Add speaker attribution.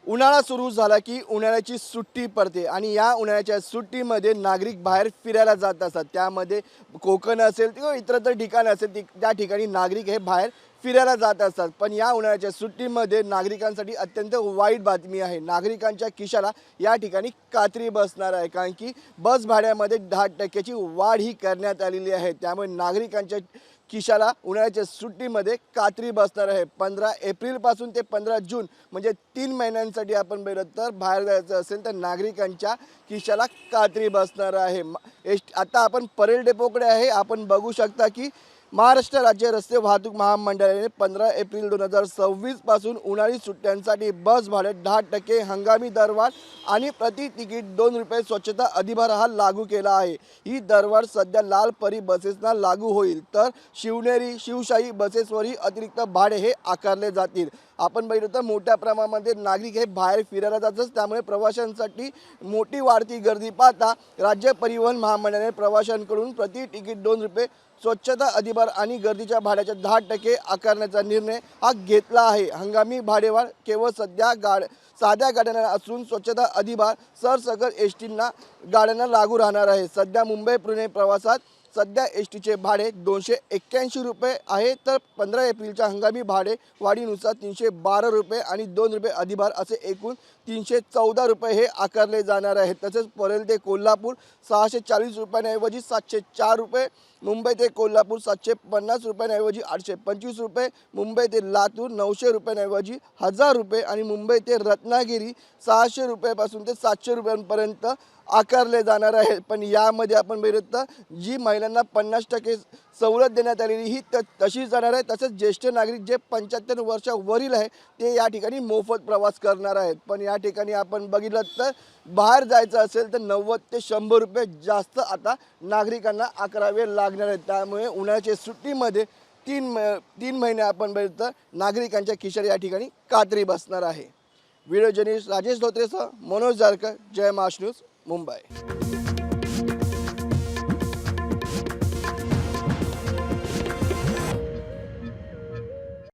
Speaker 1: उन्हाळा सुरू झाला की उन्हाळ्याची सुट्टी पडते आणि या उन्हाळ्याच्या सुट्टीमध्ये नागरिक बाहेर फिरायला जात असतात। त्यामध्ये कोकण असेल किंवा इतरत्र ठिकाणं असेल त्या ठिकाणी नागरिक हे बाहेर फिरायला जात असतात। पण या उन्हाळ्याच्या सुट्टीमध्ये नागरिकांसाठी अत्यंत वाईट बातमी आहे। नागरिकांच्या खिशाला या ठिकाणी कात्री बसणार आहे, कारण की बस भाड्यामध्ये 10% वाढ ही करण्यात आलेली आहे। त्यामुळे नागरिकांच्या खिशाला उन्हाळ्याच्या सुट्टीमध्ये कात्री बसणार आहे। 15 एप्रिलपासून ते 15 जून म्हणजे 3 महिन्यांसाठी आपण बघितलं तर बाहेर जायचं असेल तर नागरिकांच्या खिशाला कात्री बसणार आहे। आता आपण परेल डेपोकडे आहे। आपण बघू शकता की महाराष्ट्र राज्य रस्ते वाहतूक महामंडळाने 15 एप्रिल 2026 पासून उन्हाळी सुट्ट्यांसाठी बस भाडे 10% हंगामी दरवाढ आणि प्रति तिकीट 2 रुपये स्वच्छता अधिभार हा लागू केला आहे। ही दरवाढ सध्या लाल परी बसेसना लागू होईल, तर शिवनेरी शिवशाही बसेसवरही अतिरिक्त भाडे हे आकारले जातील। आपण बघितलं तर मोठ्या प्रमाणामध्ये नागरिक हे बाहेर फिरायला जातात, त्यामुळे प्रवाशांसाठी मोठी वाढती गर्दी पाहता राज्य परिवहन महामंडळाने प्रवाशांकडून प्रति तिकीट 2 रुपये स्वच्छता अधिभार आणि गर्दीच्या भाड्याच्या 10% आकारण्याचा निर्णय हा घेतला आहे। हंगामी भाडेवाढ केवळ साध्या गाड्यांना असून स्वच्छता अधिभार सरसकट एसटींना गाड्यांना लागू राहणार आहे। सध्या मुंबई पुणे प्रवासात सध्या एसटीचे भाडे 281 रुपये आहे, तर 15 एप्रिलच्या हंगामी भाडे वाढीनुसार 312 रुपये आणि 2 रुपये अधिभार असे एकूण 314 रुपये हे आकारले जाणार आहेत। तसेच परेल ते कोल्हापूर 640 रुपयांऐवजी 704 रुपये, मुंबई ते कोल्हापूर 750 रुपयांऐवजी 825 रुपये, मुंबई ते लातूर 900 रुपयांऐवजी 1000 रुपये आणि मुंबई ते रत्नागिरी 600 रुपयापासून ते 700 रुपयांपर्यंत आकारले जाणार आहे। पण यामध्ये आपण बघितलं तर जी महिलांना 50% सवलत देण्यात आलेली ही तशीच जाणार आहे। तसेच ज्येष्ठ नागरिक जे 75 वर्षावरील आहे ते या ठिकाणी मोफत प्रवास करणार आहेत। पण या ठिकाणी आपण बघितलं तर बाहेर जायचं असेल तर 90 ते 100 रुपये जास्त आता नागरिकांना आकारावे लागणार आहेत। त्यामुळे उन्हाळ्याच्या सुट्टीमध्ये 3 महिने आपण बघितलं तर नागरिकांच्या खिशाला या ठिकाणी कात्री बसणार आहे। व्हिडिओ जर्नलिस्ट राजेश धोत्रेसह मनोज जारकर, जय महाराष्ट्र न्यूज, मुंबई।